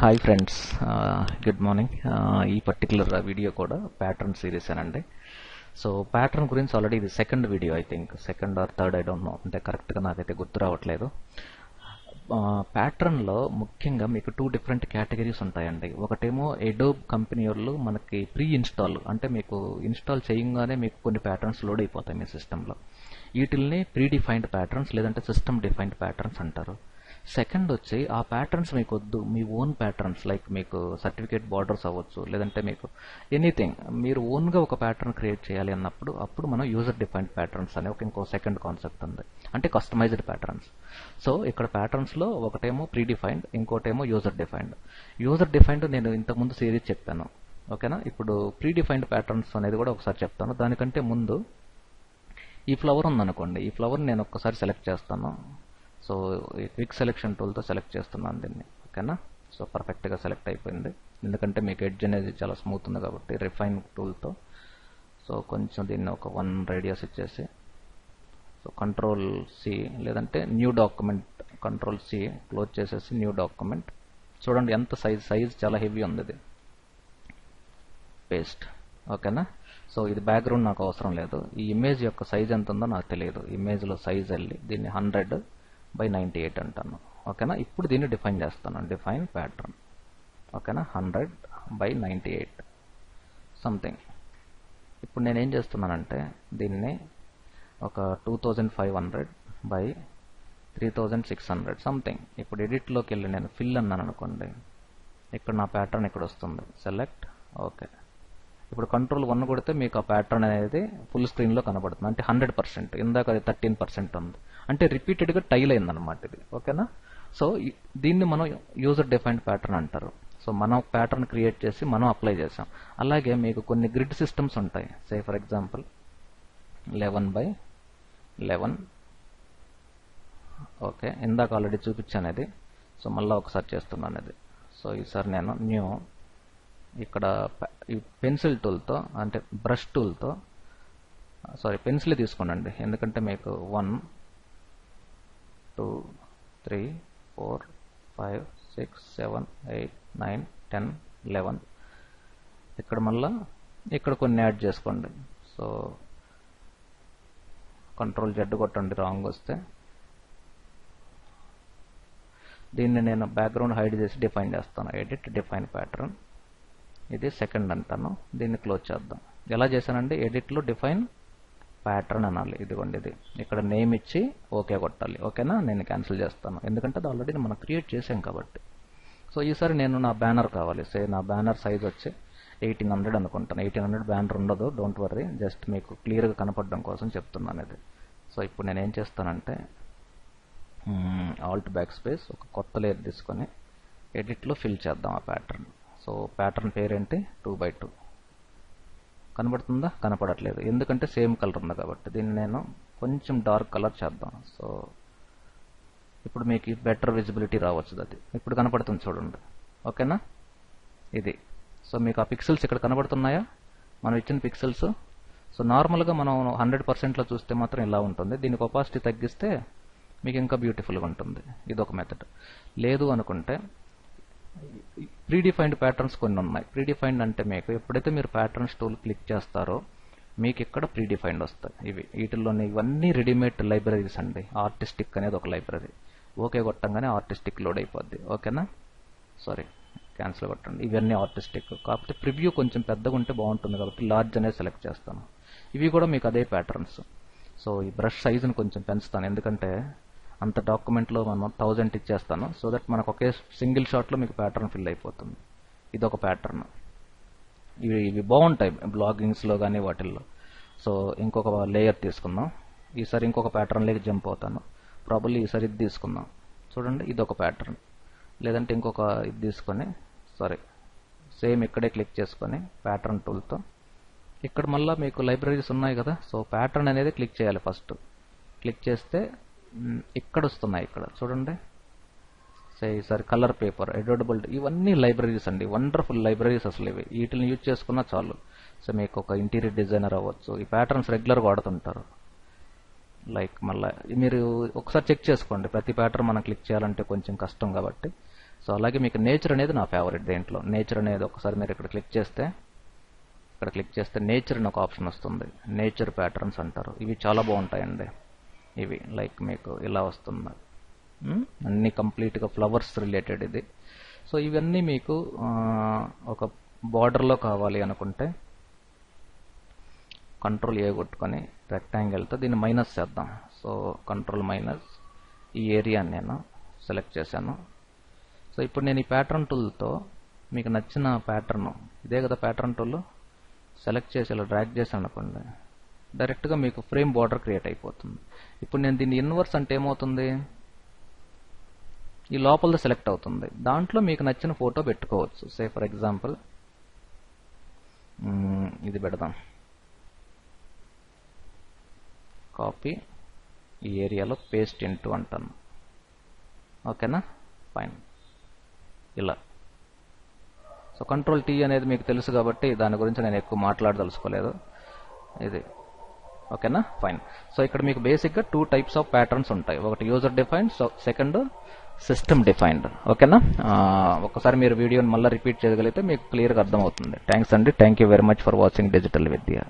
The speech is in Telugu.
Hi friends, good morning. ఈ పర్టికులర్ వీడియో కూడా ప్యాటర్న్ సిరీస్ అనండి. సో ప్యాటర్న్ గురించి ఆల్రెడీ ఇది second video, I think second or third, I don't know, అంటే కరెక్ట్గా నాకైతే గుర్తు రావట్లేదు. ప్యాటర్న్లో ముఖ్యంగా మీకు టూ డిఫరెంట్ కేటగిరీస్ ఉంటాయండి. ఒకటేమో ఎడోబ్ కంపెనీ వాళ్ళు మనకి ప్రీ ఇన్స్టాల్, అంటే మీకు ఇన్స్టాల్ చేయగానే మీకు కొన్ని ప్యాటర్న్స్ లోడ్ అయిపోతాయి మీ సిస్టంలో. వీటిల్ని ప్రీ డిఫైన్డ్ ప్యాటర్న్స్ లేదంటే సిస్టమ్ డిఫైన్డ్ ప్యాటర్న్స్ అంటారు. సెకండ్ వచ్చి ఆ ప్యాటర్న్స్ మీకు వద్దు, మీ ఓన్ ప్యాటర్న్స్, లైక్ మీకు సర్టిఫికేట్ బార్డర్స్ అవ్వచ్చు, లేదంటే మీకు ఎనీథింగ్ మీరు ఓన్గా ఒక ప్యాటర్న్ క్రియేట్ చేయాలి అన్నప్పుడు అప్పుడు మనం యూజర్ డిఫైన్డ్ ప్యాటర్న్స్ అనే ఇంకో సెకండ్ కాన్సెప్ట్ ఉంది, అంటే కస్టమైజ్డ్ ప్యాటర్న్స్. సో ఇక్కడ ప్యాటర్న్స్లో ఒకటేమో ప్రీ డిఫైన్డ్, ఇంకోటేమో యూజర్ డిఫైన్డ్. యూజర్ డిఫైన్డ్ నేను ఇంతకుముందు సిరీస్ చెప్పాను, ఓకేనా. ఇప్పుడు ప్రీ డిఫైన్డ్ ప్యాటర్న్స్ అనేది కూడా ఒకసారి చెప్తాను. దానికంటే ముందు ఈ ఫ్లవర్ ఉందనుకోండి, ఈ ఫ్లవర్ నేను ఒక్కసారి సెలెక్ట్ చేస్తాను. సో ఈ క్విక్ సెలెక్షన్ టూల్తో సెలెక్ట్ చేస్తున్నాను దీన్ని, ఓకేనా. సో పర్ఫెక్ట్గా సెలెక్ట్ అయిపోయింది, ఎందుకంటే మీకు ఎడ్జ్ అనేది చాలా స్మూత్ ఉంది కాబట్టి రిఫైన్ టూల్తో. సో కొంచెం దీన్ని ఒక 1 రేడియస్ ఇచ్చేసి, సో కంట్రోల్ సి లేదంటే new document, control C close చేసేసి న్యూ డాక్యుమెంట్. చూడండి ఎంత సైజ్ చాలా హెవీ ఉంది ఇది. పేస్ట్, ఓకేనా. సో ఇది బ్యాక్గ్రౌండ్ నాకు అవసరం లేదు. ఈ ఇమేజ్ యొక్క సైజ్ ఎంత ఉందో నాకు తెలియదు. ఇమేజ్లో సైజ్ వెళ్ళి దీన్ని 100/98 అంటాను, ఓకేనా. ఇప్పుడు దీన్ని డిఫైన్ చేస్తాను, డిఫైన్ ప్యాటర్న్, ఓకేనా. 100/98 సంథింగ్. ఇప్పుడు నేను ఏం చేస్తున్నానంటే దీన్ని ఒక 2500/3600 సంథింగ్. ఇప్పుడు ఎడిట్లోకి వెళ్ళి నేను ఫిల్ అన్నాను అనుకోండి, ఇక్కడ నా ప్యాటర్న్ ఇక్కడ వస్తుంది. Select, okay. ఇప్పుడు కంట్రోల్ 1 కొడితే మీకు ఆ ప్యాటర్న్ అనేది ఫుల్ స్క్రీన్లో కనబడుతుంది, అంటే 100%. ఇందాక అది 13% ఉంది, అంటే రిపీటెడ్గా టైల్ అయిందనమాట ఇది, ఓకేనా. సో దీన్ని మనం యూజర్ డిఫైన్డ్ ప్యాటర్న్ అంటారు. సో మనం ప్యాటర్న్ క్రియేట్ చేసి మనం అప్లై చేసాం. అలాగే మీకు కొన్ని గ్రిడ్ సిస్టమ్స్ ఉంటాయి. Say for example 11/11, okay. ఇందాక ఆల్రెడీ చూపించాను ఇది. సో మళ్ళీ ఒకసారి చేస్తున్నాను ఇది. సో ఈసారి నేను న్యూ, ఇక్కడ ఈ పెన్సిల్ టూల్తో, అంటే బ్రష్ టూల్తో, సారీ పెన్సిల్ తీసుకోండి, ఎందుకంటే మీకు 1 2 3 4 5 6 7 8 9 10 11 ఇక్కడ మళ్ళా ఇక్కడ కొన్ని యాడ్ చేసుకోండి. సో కంట్రోల్ జెడ్ కొట్టండి రాంగ్ వస్తే. దీన్ని నేను బ్యాక్గ్రౌండ్ హైడ్ చేసి డిఫైన్ చేస్తాను. ఎడిట్ డిఫైన్ ప్యాటర్న్, ఇది సెకండ్ అంటాను. దీన్ని క్లోజ్ చేద్దాం. ఎలా చేశానండి, ఎడిట్లో డిఫైన్ ప్యాటర్న్ అనాలి. ఇదిగోండి ఇది, ఇక్కడ నేమ్ ఇచ్చి ఓకే కొట్టాలి, ఓకేనా. నేను క్యాన్సిల్ చేస్తాను, ఎందుకంటే అది ఆల్రెడీ మనం క్రియేట్ చేసాం కాబట్టి. సో ఈసారి నేను నా బ్యానర్ కావాలి. సే నా బ్యానర్ సైజ్ వచ్చి 1800 అనుకుంటాను. 1800 బ్యానర్ ఉండదు, డోంట్ వర్రీ, జస్ట్ మీకు క్లియర్గా కనపడడం కోసం చెప్తున్నాను ఇది. సో ఇప్పుడు నేను ఏం చేస్తానంటే ఆల్ట్ బ్యాక్ స్పేస్, ఒక కొత్త లేయర్ తీసుకొని ఎడిట్లో ఫిల్ చేద్దాం ఆ ప్యాటర్న్. సో ప్యాటర్న్ పేరేంటి, 2x2 కనబడుతుందా, కనపడట్లేదు, ఎందుకంటే సేమ్ కలర్ ఉంది కాబట్టి. దీన్ని నేను కొంచెం డార్క్ కలర్ చేద్దాం. సో ఇప్పుడు మీకు బెటర్ విజిబిలిటీ రావచ్చు. అది ఇప్పుడు కనపడుతుంది చూడండి, ఓకేనా. ఇది. సో మీకు ఆ పిక్సెల్స్ ఇక్కడ కనబడుతున్నాయా, మనం ఇచ్చిన పిక్సెల్స్. సో నార్మల్గా మనం 100%లో చూస్తే మాత్రం ఇలా ఉంటుంది. దీనికి ఒపాసిటీ తగ్గిస్తే మీకు ఇంకా బ్యూటిఫుల్గా ఉంటుంది. ఇది ఒక మెథడ్. లేదు అనుకుంటే ప్రీ డిఫైన్డ్ ప్యాటర్న్స్ కొన్ని ఉన్నాయి. ప్రీ డిఫైన్డ్ అంటే మీకు ఎప్పుడైతే మీరు ప్యాటర్న్స్ టూల్ క్లిక్ చేస్తారో మీకు ఇక్కడ ప్రీ డిఫైన్డ్ వస్తాయి. వీటిల్లోనే ఇవన్నీ రెడీమేడ్ లైబ్రరీస్ అండి. ఆర్టిస్టిక్ అనేది ఒక లైబ్రరీ. ఓకే కొట్టంగానే ఆర్టిస్టిక్ లోడ్ అయిపోద్ది, ఓకేనా. సారీ క్యాన్సిల్ కొట్టండి. ఇవన్నీ ఆర్టిస్టిక్, కాకపోతే ప్రివ్యూ కొంచెం పెద్దగా ఉంటే బాగుంటుంది కాబట్టి లార్జ్ అనేది సెలెక్ట్ చేస్తాను. ఇవి కూడా మీకు అదే ప్యాటర్న్స్. సో ఈ బ్రష్ సైజుని కొంచెం పెంచుతాను, ఎందుకంటే అంత డాక్యుమెంట్లో మనం 1000 ఇచ్చేస్తాను. సో దట్ మనకు ఒకే సింగిల్ షాట్లో మీకు ప్యాటర్న్ ఫిల్ అయిపోతుంది. ఇదొక ప్యాటర్న్. ఇవి బాగుంటాయి బ్లాగింగ్స్లో కానీ వాటిల్లో. సో ఇంకొక లేయర్ తీసుకుందాం. ఈసారి ఇంకొక ప్యాటర్న్ లేక జంప్ అవుతాను. ప్రాబబ్లీ ఈసారి ఇది తీసుకుందాం. చూడండి ఇదొక ప్యాటర్న్. లేదంటే ఇంకొక ఇది తీసుకొని, సారీ సేమ్ ఇక్కడే క్లిక్ చేసుకొని ప్యాటర్న్ టూల్తో ఇక్కడ మళ్ళీ మీకు లైబ్రరీస్ ఉన్నాయి కదా. సో ప్యాటర్న్ అనేది క్లిక్ చేయాలి ఫస్ట్. క్లిక్ చేస్తే ఇక్కడ వస్తున్నాయి, ఇక్కడ చూడండి. ఈసారి కలర్ పేపర్, ఎడిటబుల్, ఇవన్నీ లైబ్రరీస్ అండి. వండర్ఫుల్ లైబ్రరీస్ అసలు ఇవి. వీటిని యూజ్ చేసుకున్నా చాలు. సో మీకు ఒక ఇంటీరియర్ డిజైనర్ అవ్వచ్చు, ఈ ప్యాటర్న్స్ రెగ్యులర్గా వాడుతుంటారు. లైక్ మళ్ళీ మీరు ఒకసారి చెక్ చేసుకోండి, ప్రతి ప్యాటర్న్ మనం క్లిక్ చేయాలంటే కొంచెం కష్టం కాబట్టి సో అలాగే మీకు నేచర్ అనేది నా ఫేవరెట్. దేంట్లో నేచర్ అనేది ఒకసారి మీరు ఇక్కడ క్లిక్ చేస్తే నేచర్ అని ఒక ఆప్షన్ వస్తుంది. నేచర్ ప్యాటర్న్స్ అంటారు. ఇవి చాలా బాగుంటాయండి. ఇవి లైక్ మీకు ఇలా వస్తుంది, అన్ని కంప్లీట్గా ఫ్లవర్స్ రిలేటెడ్ ఇది. సో ఇవన్నీ మీకు ఒక బార్డర్లో కావాలి అనుకుంటే కంట్రోల్ ఏ కొట్టుకొని రెక్టాంగిల్తో దీన్ని మైనస్ చేద్దాం. సో కంట్రోల్ మైనస్, ఈ ఏరియాని నేను సెలెక్ట్ చేశాను. సో ఇప్పుడు నేను ఈ ప్యాటర్న్ టూల్తో మీకు నచ్చిన ప్యాటర్న్, ఇదే కదా ప్యాటర్న్ టూల్, సెలెక్ట్ చేసి ఇలా డ్రాగ్ చేశాను అనుకోండి, డైరెక్ట్గా మీకు ఫ్రేమ్ బార్డర్ క్రియేట్ అయిపోతుంది. ఇప్పుడు నేను దీన్ని ఇన్వర్స్ అంటే ఏమవుతుంది, ఈ లోపలది సెలెక్ట్ అవుతుంది. దాంట్లో మీకు నచ్చిన ఫోటో పెట్టుకోవచ్చు. సే ఫర్ ఎగ్జాంపుల్ ఇది పెడదాం, కాపీ, ఈ ఏరియాలో పేస్ట్ ఇంటూ అంటాను. ఓకేనా, ఫైన్. ఇలా సో కంట్రోల్ టీ అనేది మీకు తెలుసు కాబట్టి దాని గురించి నేను ఎక్కువ మాట్లాడదలుచుకోలేదు. ఇది ఓకేనా, ఫైన్. సో ఇక్కడ మీకు బేసిక్గా 2 టైప్స్ ఆఫ్ ప్యాటర్న్స్ ఉంటాయి. ఒకటి user defined, second system defined. ఓకేనా, ఒకసారి మీరు వీడియోని మళ్ళీ రిపీట్ చేయగలిగితే మీకు క్లియర్గా అర్థమవుతుంది. థ్యాంక్స్ అండి. Thank you very much for watching digital Vidya.